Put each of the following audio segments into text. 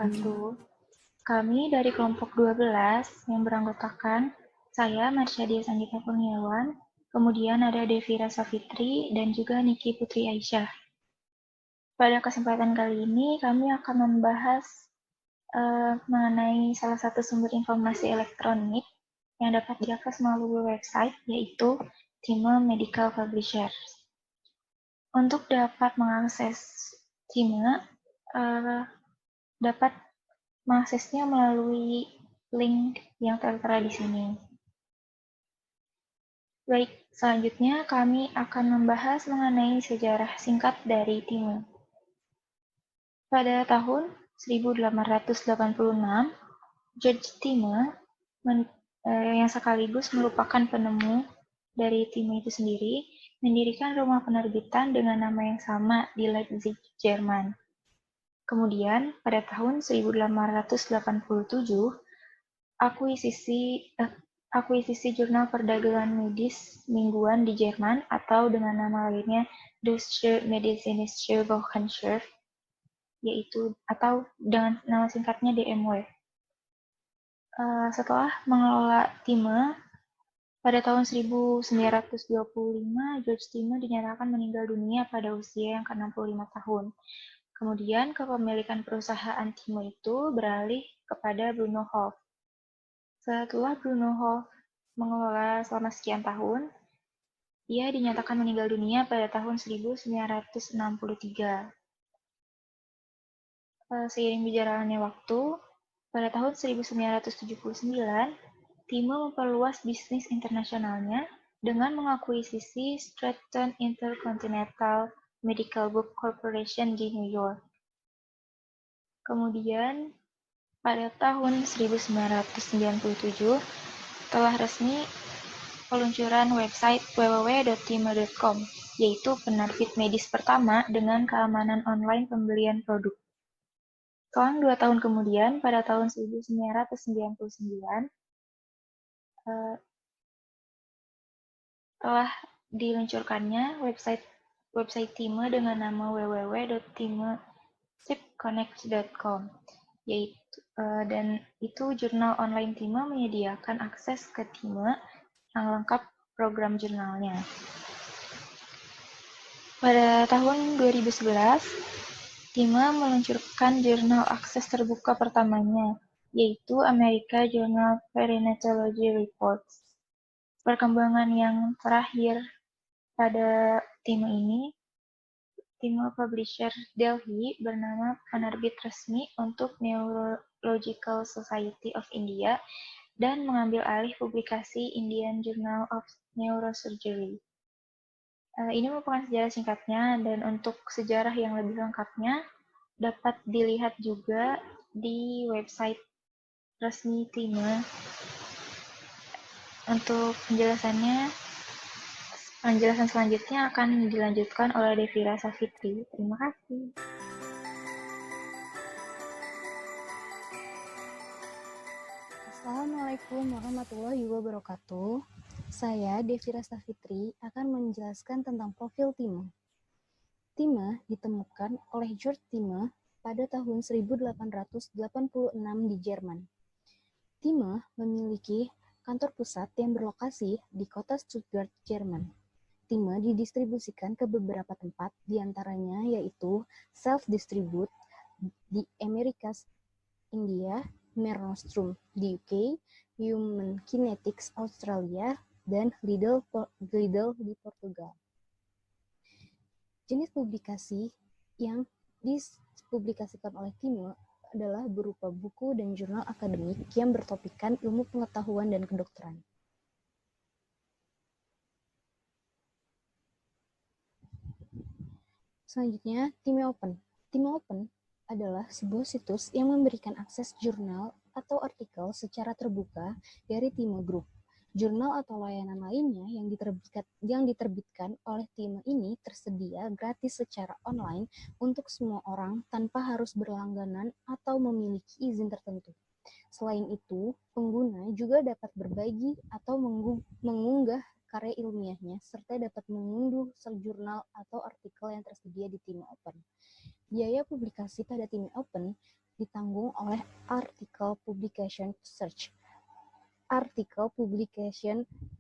wabarakatuh. Kami dari kelompok 12 yang beranggotakan saya, Marshadia Sanggita Kurniawan, kemudian ada Devira Safitri, dan juga Niki Putri Aisyah. Pada kesempatan kali ini, kami akan membahas mengenai salah satu sumber informasi elektronik yang dapat diakses melalui website, yaitu Time Medical Publisher. Untuk dapat mengakses Time, dapat mengaksesnya melalui link yang tertera di sini. Baik, selanjutnya kami akan membahas mengenai sejarah singkat dari Time. Pada tahun 1886, George Time yang sekaligus merupakan penemu dari Time itu sendiri, mendirikan rumah penerbitan dengan nama yang sama di Leipzig, Jerman. Kemudian, pada tahun 1887, akuisisi jurnal perdagangan medis mingguan di Jerman atau dengan nama lainnya Deutsche Medizinische Wochenschrift, yaitu atau dengan nama singkatnya DMW. Setelah mengelola Time, pada tahun 1925, George Time dinyatakan meninggal dunia pada usia yang ke-65 tahun. Kemudian kepemilikan perusahaan Time itu beralih kepada Bruno Hoff. Setelah Bruno Hoff mengelola selama sekian tahun, ia dinyatakan meninggal dunia pada tahun 1963. Seiring berjalannya waktu, pada tahun 1979, Time memperluas bisnis internasionalnya dengan mengakuisisi Stratton Intercontinental Medical Book Corporation di New York. Kemudian, pada tahun 1997, telah resmi peluncuran website www.time.com, yaitu penerbit medis pertama dengan keamanan online pembelian produk. Selang 2 tahun kemudian, pada tahun 1999, telah diluncurkannya website Time dengan nama www.timeshipconnect.com, dan itu jurnal online Time menyediakan akses ke Time yang lengkap program jurnalnya. Pada tahun 2011, Time meluncurkan jurnal akses terbuka pertamanya, yaitu American Journal Perinatology Reports. Perkembangan yang terakhir pada Time ini, Time Publisher Delhi bernama penerbit resmi untuk Neurological Society of India dan mengambil alih publikasi Indian Journal of Neurosurgery. Ini merupakan sejarah singkatnya, dan untuk sejarah yang lebih lengkapnya dapat dilihat juga di website resmi Time. Untuk penjelasan selanjutnya akan dilanjutkan oleh Devira Safitri. Terima kasih. Assalamualaikum warahmatullahi wabarakatuh. Saya, Devira Safitri, akan menjelaskan tentang profil Time. Time ditemukan oleh George Time pada tahun 1886 di Jerman. Time memiliki kantor pusat yang berlokasi di kota Stuttgart, Jerman. Time didistribusikan ke beberapa tempat, diantaranya yaitu Self-Distribute di Amerika, India, Mernostrum di UK, Human Kinetics Australia, dan Lidl di Portugal. Jenis publikasi yang dipublikasikan oleh Time adalah berupa buku dan jurnal akademik yang bertopikkan ilmu pengetahuan dan kedokteran. Selanjutnya, Time Open. Time Open adalah sebuah situs yang memberikan akses jurnal atau artikel secara terbuka dari Time Group. Jurnal atau layanan lainnya yang diterbitkan oleh Time ini tersedia gratis secara online untuk semua orang tanpa harus berlangganan atau memiliki izin tertentu. Selain itu, pengguna juga dapat berbagi atau mengunggah karya ilmiahnya serta dapat mengunduh jurnal atau artikel yang tersedia di Time Open. Biaya publikasi pada Time Open ditanggung oleh Article Publication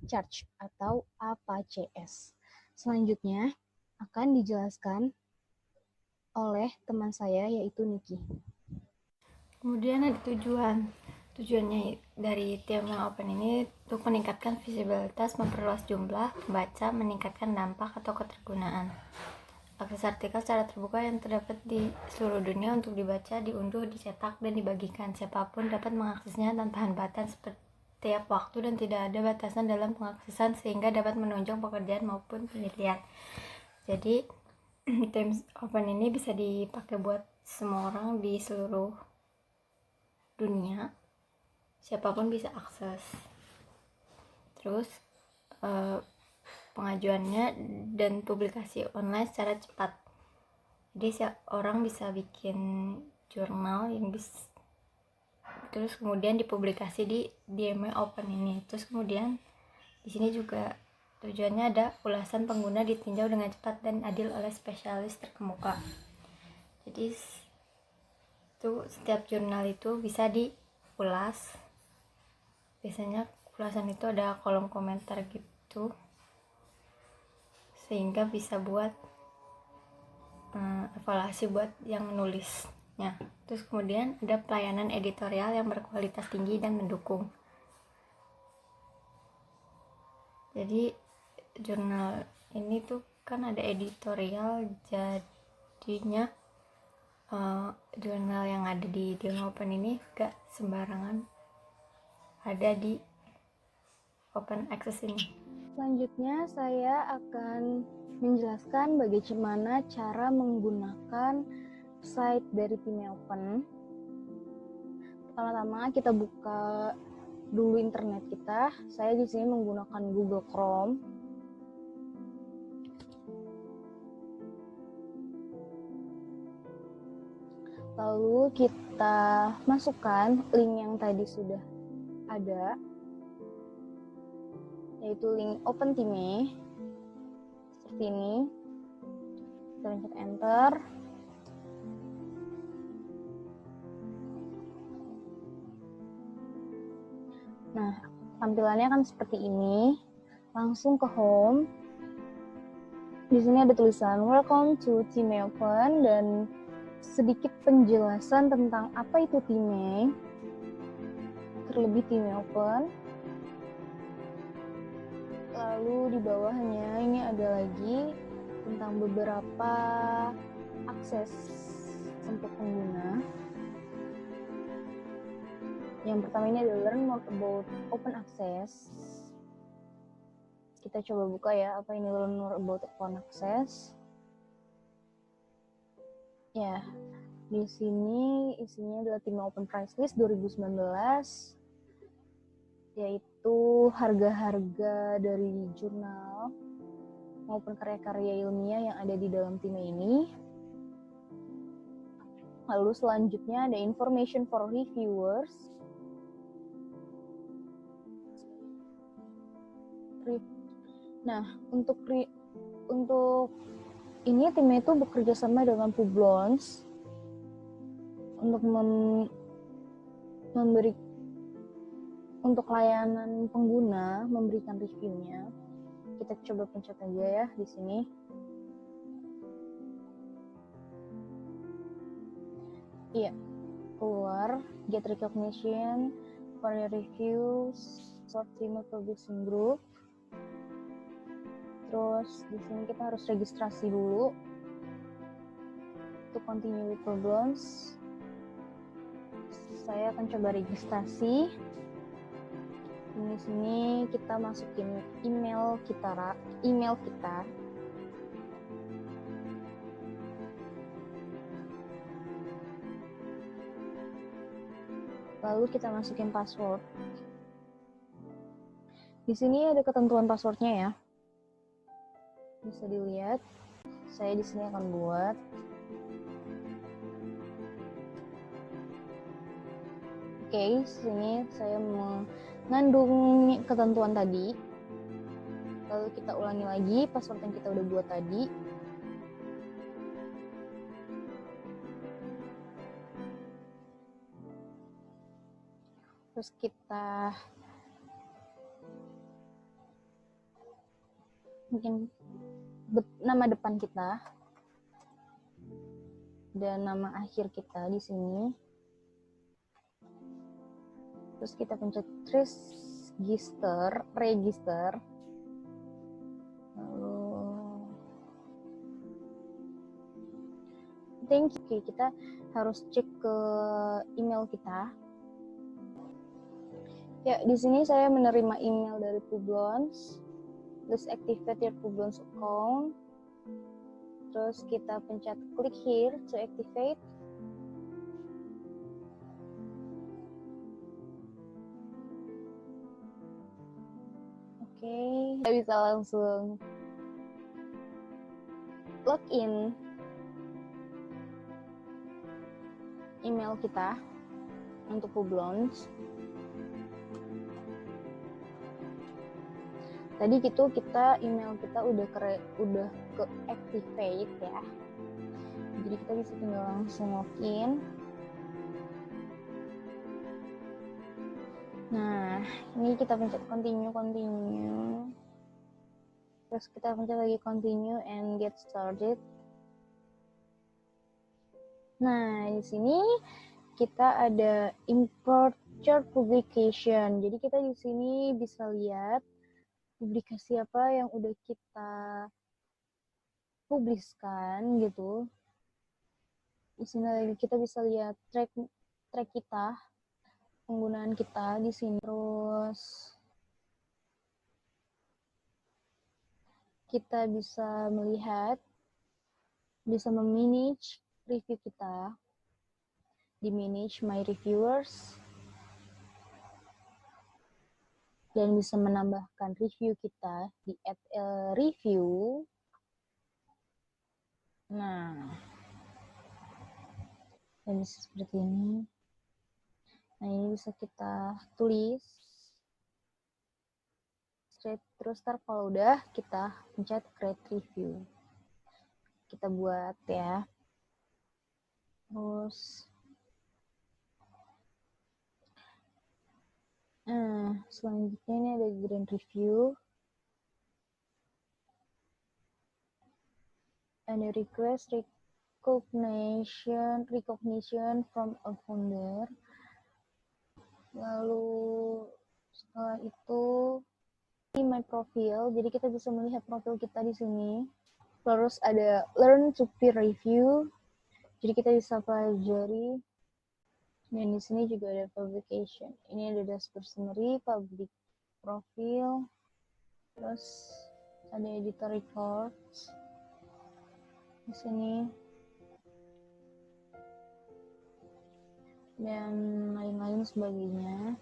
Charge atau APCS. Selanjutnya akan dijelaskan oleh teman saya yaitu Niki. Kemudian ada tujuannya dari TMA Open ini untuk meningkatkan visibilitas, memperluas jumlah pembaca, meningkatkan dampak atau ketergunaan. Akses artikel secara terbuka yang terdapat di seluruh dunia untuk dibaca, diunduh, dicetak, dan dibagikan. Siapapun dapat mengaksesnya tanpa hambatan setiap waktu dan tidak ada batasan dalam pengaksesan sehingga dapat menunjang pekerjaan maupun penelitian. Jadi TIMS Open ini bisa dipakai buat semua orang di seluruh dunia, siapapun bisa akses. Terus pengajuannya dan publikasi online secara cepat. Jadi orang bisa bikin jurnal yang terus kemudian dipublikasi di DMA Open ini. Terus kemudian di sini juga tujuannya ada ulasan pengguna ditinjau dengan cepat dan adil oleh spesialis terkemuka. Jadi setiap jurnal itu bisa diulas. Biasanya ulasan itu ada kolom komentar gitu, sehingga bisa buat evaluasi buat yang nulisnya. Terus kemudian ada pelayanan editorial yang berkualitas tinggi dan mendukung. Jadi jurnal ini tuh kan ada editorial, jadinya jurnal yang ada di DMA Open ini gak sembarangan ada di Open Access ini. Selanjutnya saya akan menjelaskan bagaimana cara menggunakan site dari TIME Open. Pertama-tama kita buka dulu internet kita. Saya di sini menggunakan Google Chrome. Lalu kita masukkan link yang tadi sudah ada, yaitu link OpenTime seperti ini. Kita pencet enter. Nah, tampilannya kan seperti ini. Langsung ke home. Di sini ada tulisan Welcome to TIME Open dan sedikit penjelasan tentang apa itu TIME, terlebih TIME Open. Lalu di bawahnya ini ada lagi tentang beberapa akses untuk pengguna. Yang pertama ini ada Learn More About Open Access. Kita coba buka ya, apa ini Learn More About Open Access. Ya, di sini isinya adalah TIME Open Price List 2019, yaitu harga-harga dari jurnal maupun karya-karya ilmiah yang ada di dalam TIME ini. Lalu selanjutnya ada Information for Reviewers. Nah, untuk ini TIME itu bekerja sama dengan Publons untuk memberi untuk layanan pengguna memberikan reviewnya. Kita coba pencet aja ya di sini. Iya, keluar get recognition for your reviews, short TIME publishing group. Terus di sini kita harus registrasi dulu untuk continue with Publons. Saya akan coba registrasi. Di sini kita masukin email kita. Lalu kita masukin password. Di sini ada ketentuan passwordnya ya. Bisa dilihat. Saya di sini akan buat. Oke, sini saya mengandung ketentuan tadi. Lalu kita ulangi lagi password yang kita udah buat tadi. Terus kita mungkin nama depan kita dan nama akhir kita di sini. Terus kita pencet register. Lalu kita harus cek ke email kita. Ya, di sini saya menerima email dari Publons. Please activate your Publons account. Terus kita pencet klik here to activate. Oke, kita bisa langsung login email kita untuk Publons. Tadi gitu email kita udah ke activate ya. Jadi kita bisa tinggal langsung login. Nah, ini kita pencet continue. Terus kita pencet lagi continue and get started. Nah, di sini kita ada import chart publication. Jadi kita di sini bisa lihat publikasi apa yang udah kita publiskan gitu. Di sini kita bisa lihat track kita, penggunaan kita di sini. Terus kita bisa melihat, bisa memanage review kita di manage my reviewers, dan bisa menambahkan review kita di add review. Nah, dan bisa seperti ini. Nah, ini bisa kita tulis. Terus kalau udah kita pencet create review. Kita buat ya. Terus selanjutnya ini ada grand review. Ada request recognition from a founder. Lalu setelah itu ini my profile, jadi kita bisa melihat profil kita di sini. Terus ada learn to peer review, jadi kita bisa pelajari. Dan di sini juga ada publication. Ini ada dashboard summary, public profile, terus ada editor records di sini, dan lain-lain sebagainya.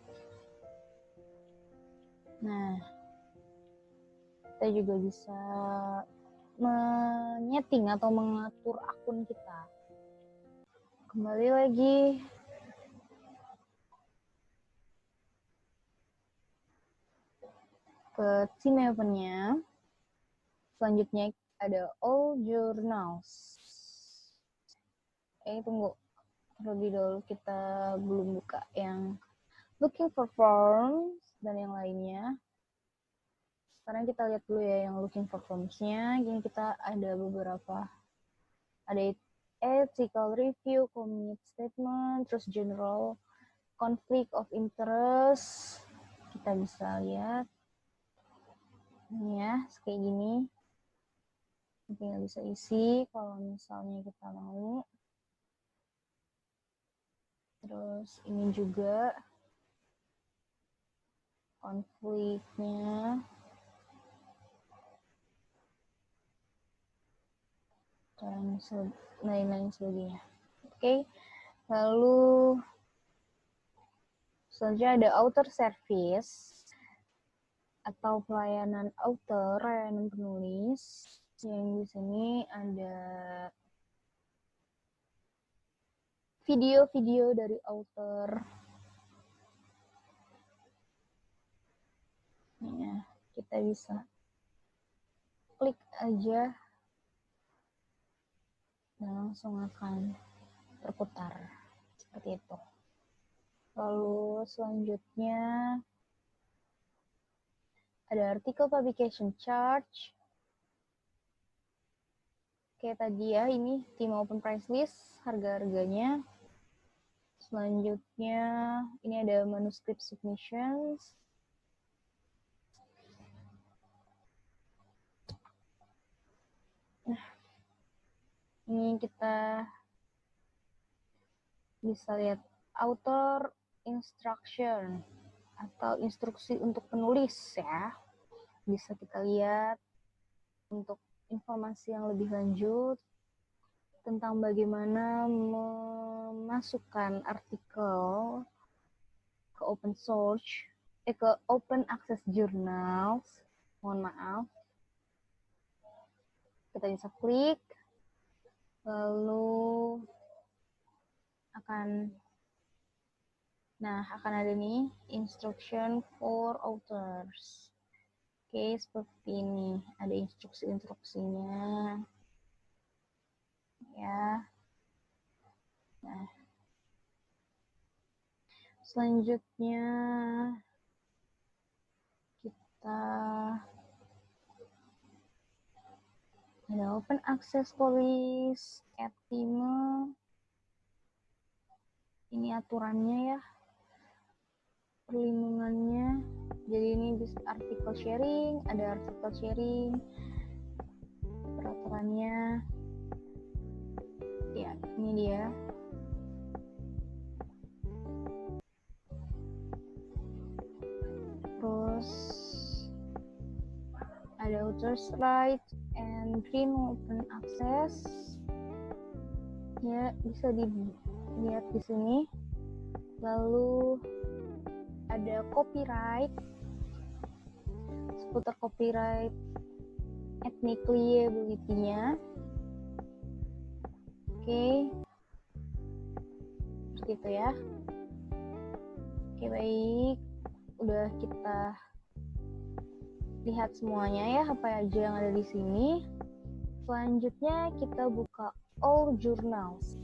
Nah, kita juga bisa menyeting atau mengatur akun kita. Kembali lagi ke Time Open-nya. Selanjutnya ada all journals. Tunggu. Terlebih dahulu kita belum buka yang looking for forms dan yang lainnya. Sekarang kita lihat dulu ya yang looking for forms-nya. Gini kita ada beberapa. Ada ethical review, commit statement, terus general conflict of interest. Kita bisa lihat. Ini ya, kayak gini. Tinggal bisa isi kalau misalnya kita mau. Terus ini juga konfliknya. Dan lain-lain sebagainya. Oke. Lalu selanjutnya ada author service atau pelayanan author, pelayanan penulis. Yang di sini ada video-video dari author. Ya, kita bisa klik aja dan langsung akan terputar seperti itu. Lalu selanjutnya ada artikel publication charge. Kayak tadi ya, ini tim open price list, harga-harganya. Selanjutnya ini ada manuscript submissions. Nah, ini kita bisa lihat author instruction atau instruksi untuk penulis ya. Bisa kita lihat untuk informasi yang lebih lanjut tentang bagaimana memasukkan artikel ke open source, ke open access journals. Mohon maaf. Kita bisa klik, lalu akan ada nih instruction for authors. Oke, seperti ini. Ada instruksi-instruksinya. Ya. Nah, selanjutnya kita ada open access policy at Time. Ini aturannya ya, perlindungannya. Jadi ini bisa artikel sharing, ada artikel sharing, peraturannya. Ya, ini dia. Terus ada author's right and green open access. Ya, bisa dilihat di sini. Lalu ada copyright, seputar copyright ethnic liability-nya. Oke, seperti itu ya. Oke, baik, udah kita lihat semuanya ya, apa aja yang ada di sini. Selanjutnya kita buka all journals.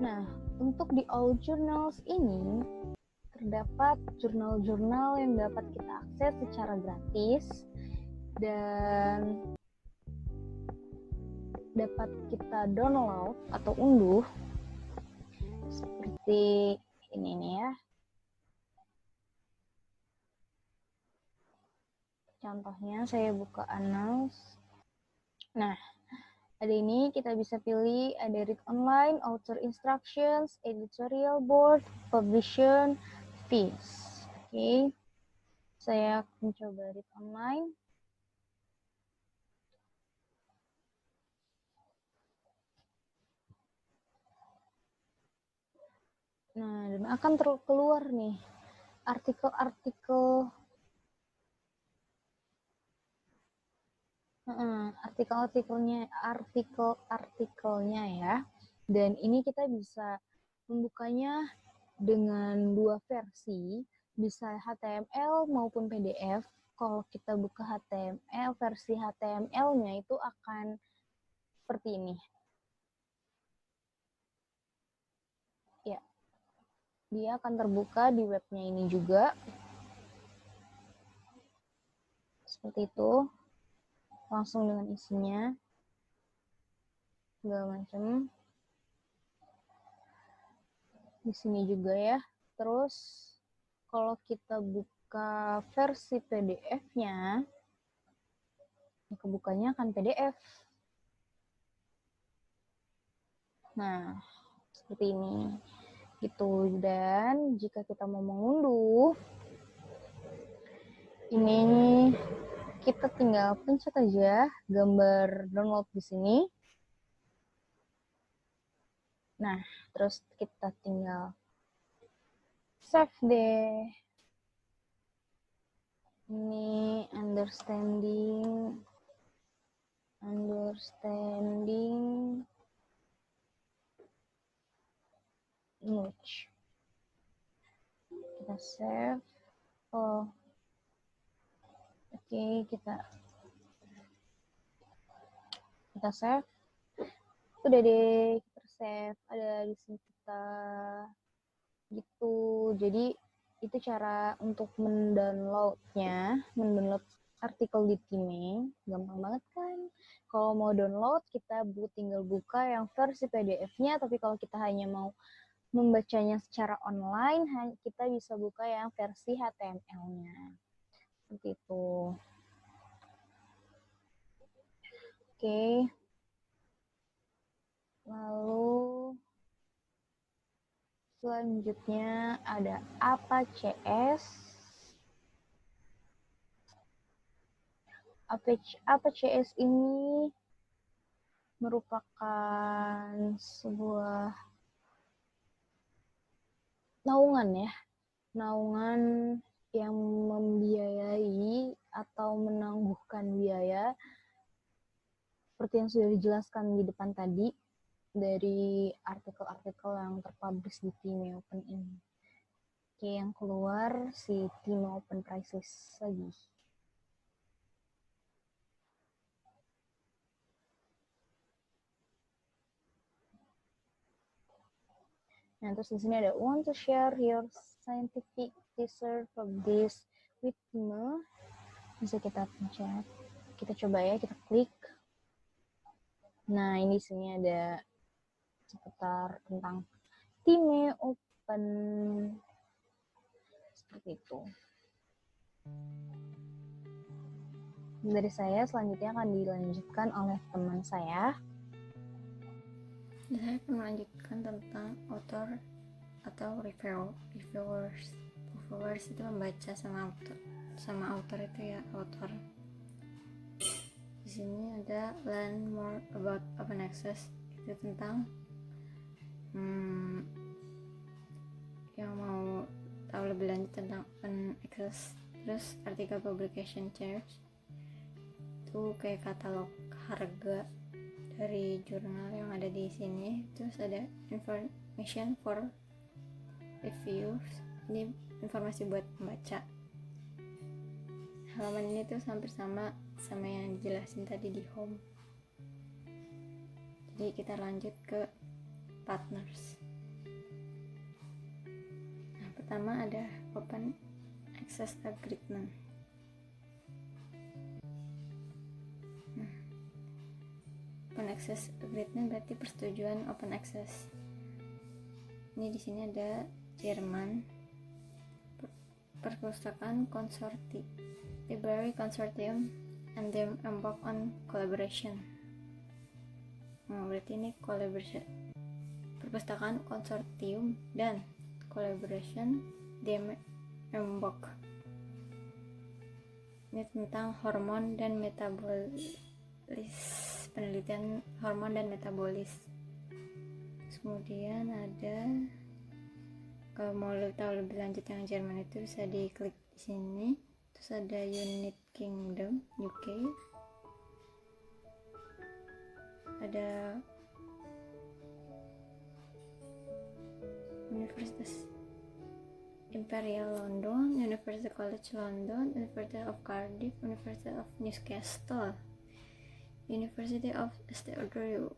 Nah, untuk di all journals ini terdapat jurnal-jurnal yang dapat kita akses secara gratis dan dapat kita download atau unduh seperti ini nih ya. Contohnya saya buka announce. Nah, ada ini kita bisa pilih, ada read online, author instructions, editorial board, publication, fees. Oke, saya mencoba read online. Nah, dan akan keluar nih artikel-artikelnya ya. Dan ini kita bisa membukanya dengan dua versi, bisa HTML maupun PDF. Kalau kita buka HTML, versi HTML-nya itu akan seperti ini. Ya, dia akan terbuka di webnya ini juga. Seperti itu. Langsung dengan isinya. Segala macam. Di sini juga ya. Terus kalau kita buka versi PDF-nya, kebukanya akan PDF. Nah, seperti ini. Gitu. Dan jika kita mau mengunduh, ini kita tinggal pencet aja gambar download di sini. Nah, terus kita tinggal save deh. Ini understanding image. Kita save. Oh, oke, kita save. Udah deh, kita save. Ada di sini kita gitu. Jadi itu cara untuk mendownload artikel di Time. Gampang banget kan? Kalau mau download, kita tinggal buka yang versi PDF-nya, tapi kalau kita hanya mau membacanya secara online, kita bisa buka yang versi HTML-nya. Seperti itu. Oke. Lalu selanjutnya ada apa CS. Apa CS ini merupakan sebuah naungan yang membiayai atau menangguhkan biaya seperti yang sudah dijelaskan di depan tadi dari artikel-artikel yang terpublish di Time Open ini. Oke, yang keluar si Time Open Prize List lagi. Nah, terus di sini ada want to share your scientific research published with Time. Bisa kita pencet. Kita coba ya, kita klik. Nah, ini di sini ada seputar tentang Time Open seperti itu. Dari saya selanjutnya akan dilanjutkan oleh teman saya. Saya akan melanjutkan tentang author atau reviewers. Reviewers itu membaca sama author itu ya, author. Di sini ada learn more about open access, itu tentang yang mau tahu lebih lanjut tentang open access. Terus artikel publication charge itu kayak katalog harga dari jurnal yang ada di sini. Terus ada information for reviews, ini informasi buat membaca. Halaman ini tuh hampir sama yang dijelasin tadi di home. Jadi kita lanjut ke partners. Nah, pertama ada open access agreement. Open access agreement berarti persetujuan open access. Ini di sini ada Jerman, Perpustakaan Konsorti, Library Consortium, and they embark on collaboration. Nah, berarti ini collaboration, Perpustakaan Konsortium dan collaboration they embark. Ini tentang hormon dan metabolis, penelitian hormon dan metabolis. Kemudian ada, kalau mau tahu lebih lanjut yang Jerman itu bisa diklik di sini. Terus ada United Kingdom UK, ada Universitas Imperial London, University College London, University of Cardiff, University of Newcastle, University of Edinburgh.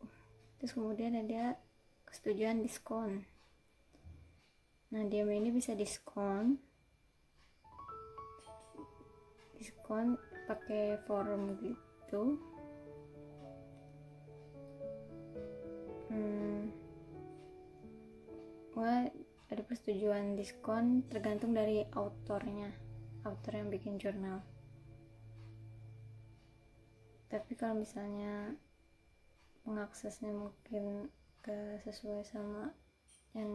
Terus kemudian ada kesetujuan diskon. Nah, dia ini bisa diskon pakai forum gitu. Ada persetujuan diskon tergantung dari author yang bikin jurnal. Tapi kalau misalnya pengaksesnya mungkin gak sesuai sama yang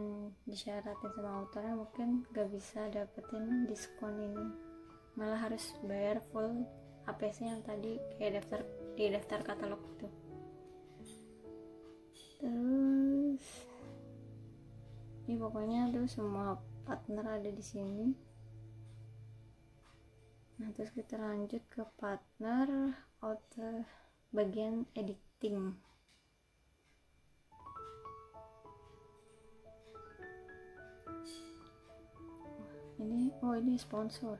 disyaratin sama autornya, mungkin gak bisa dapetin diskon ini, malah harus bayar full APC yang tadi kayak daftar katalog gitu. Terus ini pokoknya tuh semua partner ada di sini. Nah, terus kita lanjut ke partner author bagian editing. Ini sponsor.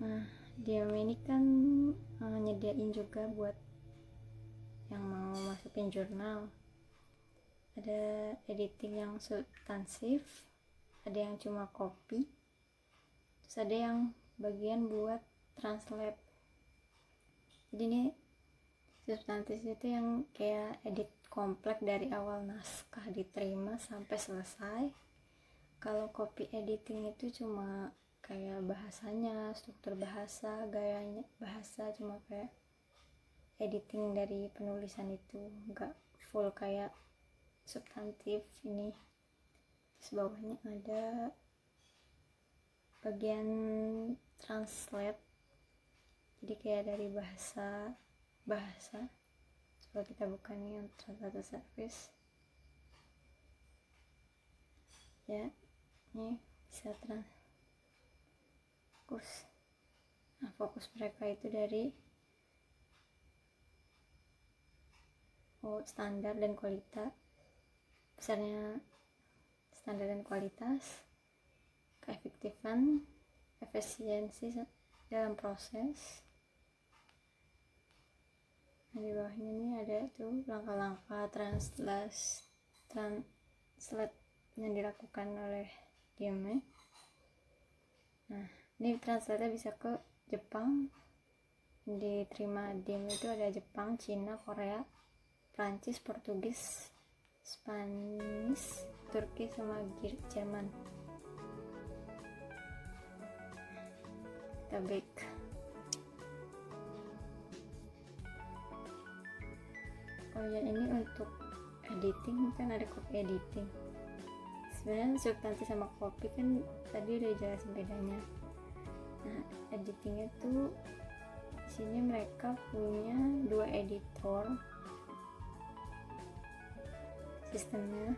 Nah, dia ini kan nyediain juga buat yang mau masukin jurnal. Ada editing yang substansif, ada yang cuma copy, terus ada yang bagian buat translate. Jadi ini substantif itu yang kayak edit komplek dari awal naskah diterima sampai selesai. Kalau copy editing itu cuma kayak bahasanya, struktur bahasa, gayanya bahasa, cuma kayak editing dari penulisan itu, nggak full kayak substantif ini. Terus bawahnya ada bagian translate, jadi kayak dari bahasa. Coba kita buka nih yang translator service ya, ini bisa fokus. Nah, fokus mereka itu dari standar dan kualitas, besarnya standar dan kualitas, keefektifan, efisiensi dalam proses. Nah, di bawahnya ini ada tuh langkah-langkah translate yang dilakukan oleh Dime. Nah, ini translate bisa ke Jepang. Diterima Dime itu ada Jepang, Cina, Korea, Prancis, Portugis, Spanish, Turki, sama Jerman. Kita back. Oh ya, ini untuk editing kan ada copy editing. Sebenarnya substantif sama copy kan tadi udah jelasin bedanya. Nah, editingnya tuh di sini mereka punya 2 editor sistemnya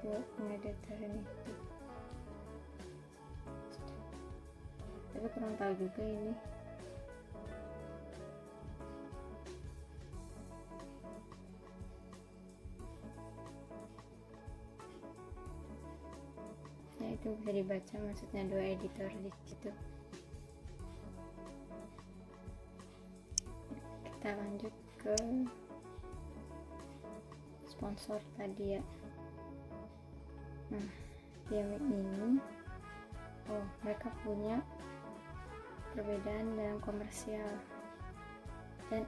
buat ngeditorin itu. Tapi kurang tahu juga ini. Ya, itu bisa dibaca maksudnya 2 editor di situ. Kita lanjut ke sponsor tadi ya. Nah, Dime ini mereka punya perbedaan dalam komersial dan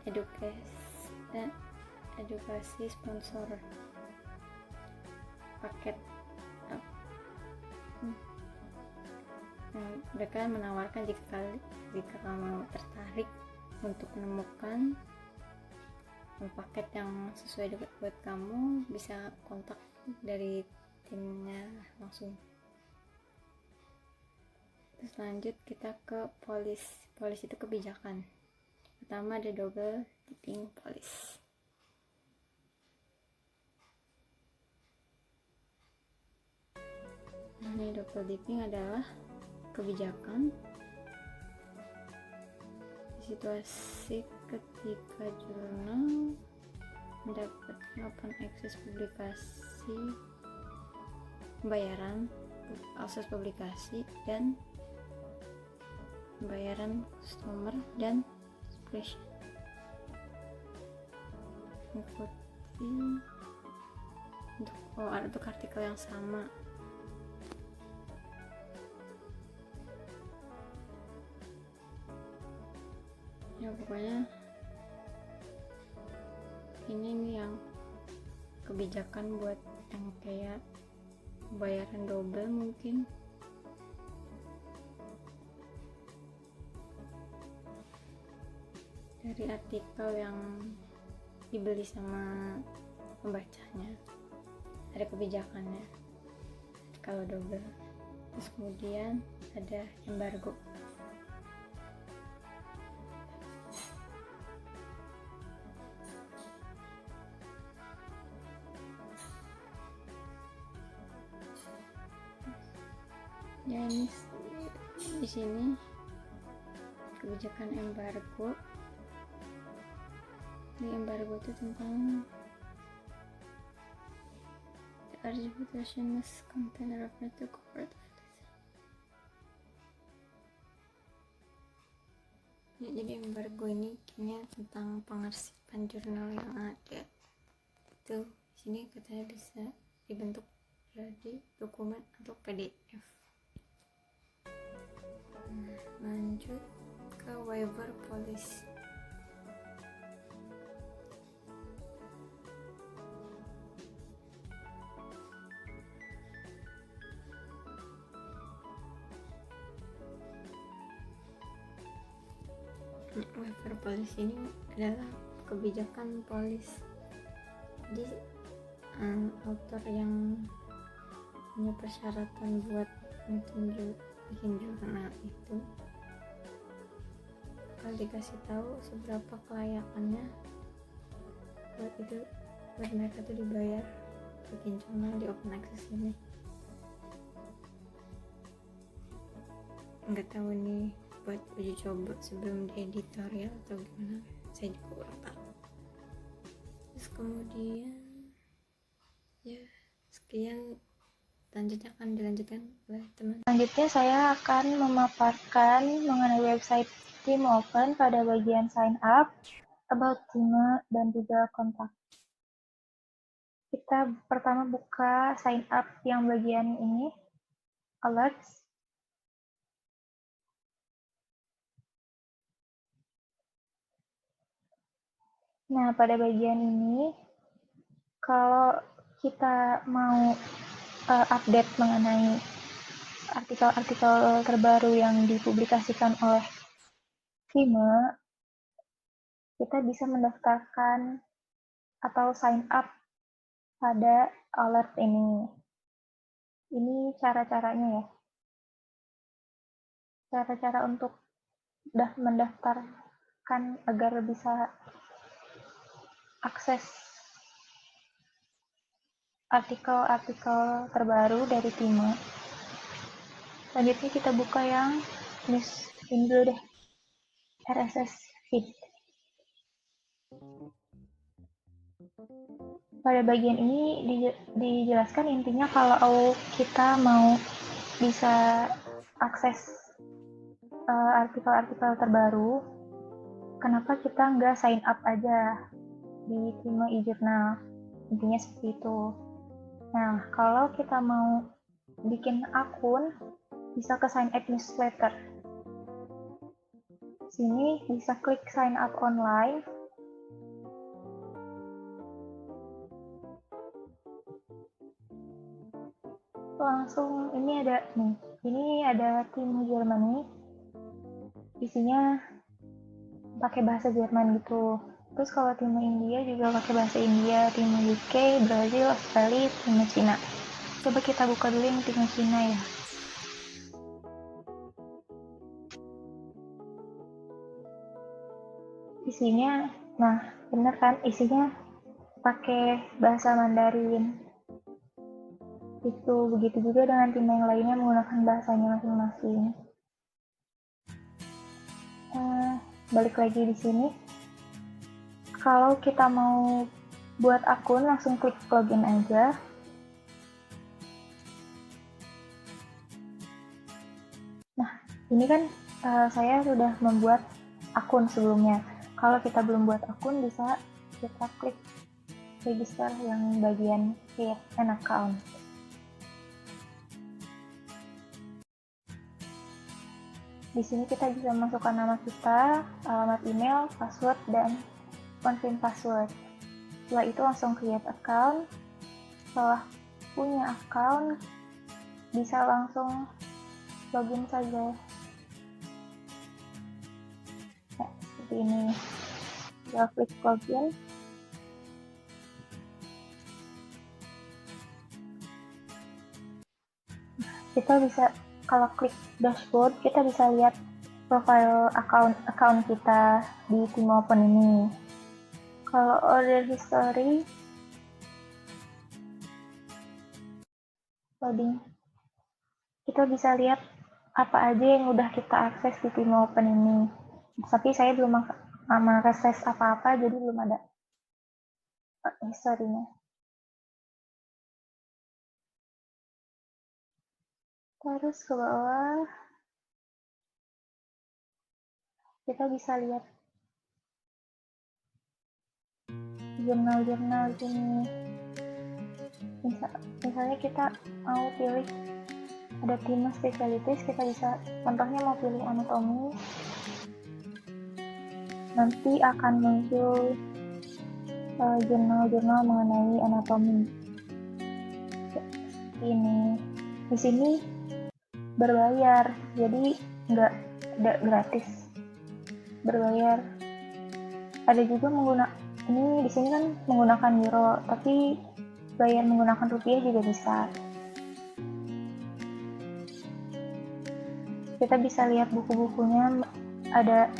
edukasi sponsor paket. Mereka menawarkan jika kamu tertarik untuk menemukan paket yang sesuai buat kamu, bisa kontak dari timnya langsung. Terus lanjut kita ke policy itu kebijakan. Pertama ada double dipping policy. Ini double dipping adalah kebijakan di situasi ketika jurnal mendapatkan open access publikasi, pembayaran akses publikasi, dan pembayaran customer dan splash mengikuti untuk artikel yang sama. Ya pokoknya ini yang kebijakan buat yang kayak bayaran double mungkin. Dari artikel yang dibeli sama pembacanya ada kebijakannya kalau double. Terus kemudian ada embargo. Ya, ini di sini kebijakan embargo. Di embargo itu tentang the arbitration must contain a reference to corporate affairs. Ya, jadi embargo ini kayaknya tentang 8 jurnal yang ada. Itu sini katanya bisa dibentuk jadi dokumen atau PDF. Lanjut ke waiver policy. Waiver policy ini adalah kebijakan polis. Jadi author yang punya persyaratan buat bikin jurnal itu bakal dikasih tahu seberapa kelayakannya buat mereka tuh dibayar bikin jurnal di open access ini. Nggak tahu nih buat uji coba sebelum di editorial atau gimana, saya juga kurang tahu. Terus kemudian ya sekian, selanjutnya akan dilanjutkan oleh teman. Selanjutnya saya akan memaparkan mengenai website Team Open pada bagian sign up, about team, dan juga kontak. Kita pertama buka sign up yang bagian ini, alerts. Nah, pada bagian ini, kalau kita mau update mengenai artikel-artikel terbaru yang dipublikasikan oleh FIME, kita bisa mendaftarkan atau sign up pada alert ini. Ini cara-caranya ya. Cara-cara untuk mendaftarkan agar bisa akses artikel-artikel terbaru dari FIME. Selanjutnya kita buka yang news ini dulu deh, RSS feed. Pada bagian ini dijelaskan intinya kalau kita mau bisa akses artikel-artikel terbaru, kenapa kita nggak sign up aja di FIME e-Journal, intinya seperti itu. Nah, kalau kita mau bikin akun, bisa ke sign up newsletter. Sini bisa klik sign up online. Langsung ini ada tim Germany, isinya pakai bahasa Jerman gitu. Terus kalau tim India juga pakai bahasa India, tim UK, Brazil, Australia, tim Cina. Coba kita buka dulu yang tim Cina ya. Isinya, nah bener kan, isinya pakai bahasa Mandarin. Itu begitu juga dengan tim yang lainnya menggunakan bahasanya masing-masing. Balik lagi di sini. Kalau kita mau buat akun, langsung klik login aja. Nah, ini kan saya sudah membuat akun sebelumnya. Kalau kita belum buat akun, bisa kita klik register yang bagian create an account. Di sini kita bisa masukkan nama kita, alamat email, password, dan confirm password. Setelah itu langsung create account. Setelah punya account, bisa langsung login saja. Nah, seperti ini. Tinggal klik login. Kita bisa, kalau klik dashboard, kita bisa lihat profile account kita di Team Open ini. Kalau order history, loading, kita bisa lihat apa aja yang udah kita akses di Team Open ini. Tapi saya belum mengakses apa-apa, jadi belum ada historinya. Terus ke bawah, kita bisa lihat jurnal-jurnal jenis. Misalnya kita mau pilih ada tema spesialitis, kita bisa contohnya mau pilih anatomi, nanti akan muncul jurnal-jurnal mengenai anatomi. Ini di sini berbayar, jadi nggak gratis, berbayar. Ada juga ini di sini kan menggunakan euro, tapi bayar menggunakan rupiah juga bisa. Kita bisa lihat buku-bukunya, ada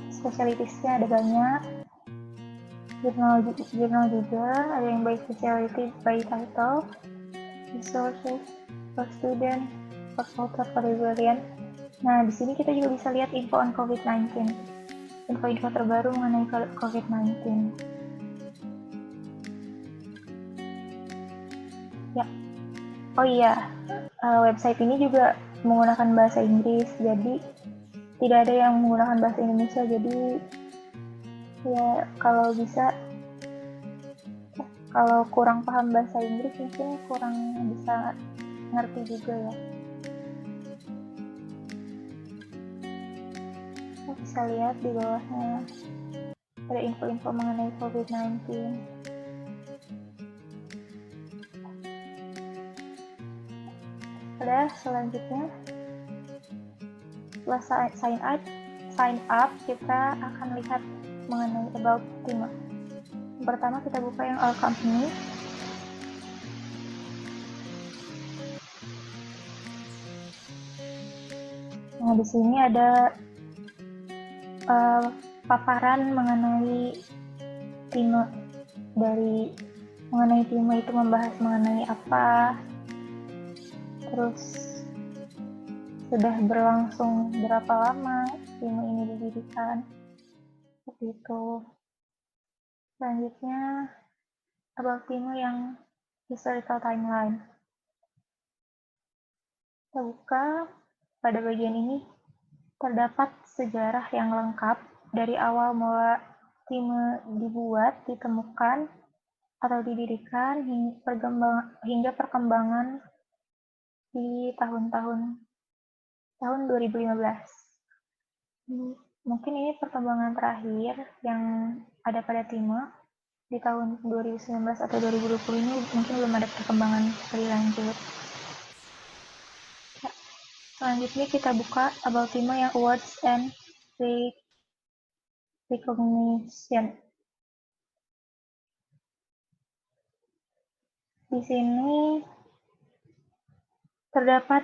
spesialitasnya ada banyak. Jurnal juga ada yang by specialty, by title, resources for student, for author, for librarian. Nah, di sini kita juga bisa lihat info on COVID-19, info-info terbaru mengenai COVID-19. Ya, oh iya, website ini juga menggunakan bahasa Inggris, jadi tidak ada yang menggunakan bahasa Indonesia. Jadi ya kalau kurang paham bahasa Inggris mungkin kurang bisa ngerti juga ya. Kita bisa lihat di bawahnya ada info-info mengenai COVID-19. Selanjutnya setelah sign up kita akan lihat mengenai about Tima. Pertama kita buka yang all company. Nah, di sini ada paparan mengenai Tima, mengenai Tima itu membahas mengenai apa, terus sudah berlangsung berapa lama Tima ini didirikan, seperti itu. Selanjutnya about Tima yang historical timeline. Kita buka, pada bagian ini terdapat sejarah yang lengkap dari awal mula Tima dibuat, ditemukan, atau didirikan hingga perkembangan di tahun 2015. Mungkin ini perkembangan terakhir yang ada pada Tima. Di tahun 2019 atau 2020 ini mungkin belum ada perkembangan lebih lanjut. Selanjutnya kita buka about Tima yang awards and recognition. Di sini terdapat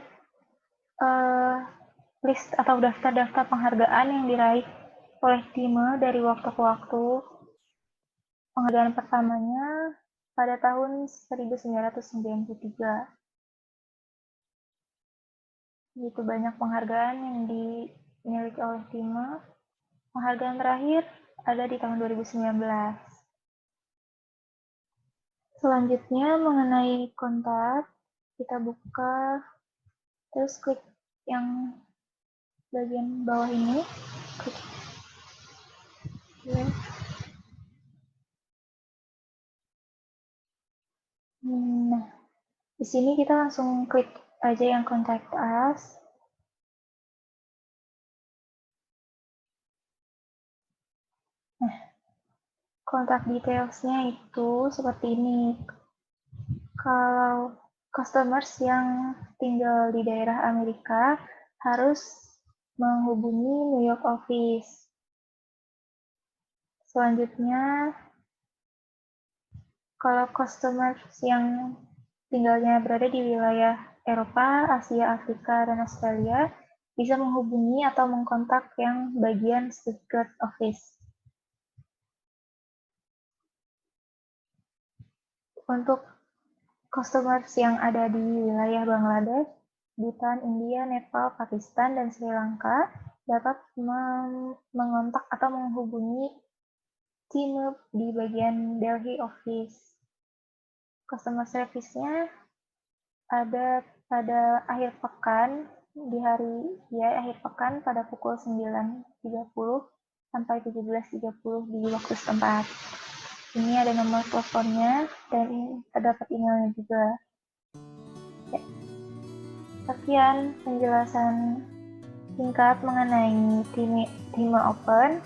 list atau daftar-daftar penghargaan yang diraih oleh Tima dari waktu ke waktu. Penghargaan pertamanya pada tahun 1993. Begitu banyak penghargaan yang dimiliki oleh Tima. Penghargaan terakhir ada di tahun 2019. Selanjutnya mengenai kontak, kita buka, terus klik yang bagian bawah ini. Klik. Nah, di sini kita langsung klik aja yang contact us. Nah, kontak details-nya itu seperti ini. Kalau customers yang tinggal di daerah Amerika harus menghubungi New York office. Selanjutnya, kalau customers yang tinggalnya berada di wilayah Eropa, Asia, Afrika, dan Australia, bisa menghubungi atau mengkontak yang bagian Stuttgart office. Untuk customers yang ada di wilayah Bangladesh, Bhutan, India, Nepal, Pakistan, dan Sri Lanka dapat mengontak atau menghubungi Tima di bagian Delhi office. Customer service-nya ada pada akhir pekan, akhir pekan pada pukul 9.30 sampai 17.30 di waktu setempat. Ini ada nomor teleponnya dan terdapat emailnya juga. Ya. Sekian penjelasan singkat mengenai Time Open.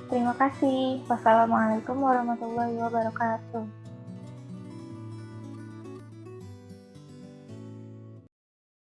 Terima kasih. Wassalamualaikum warahmatullahi wabarakatuh.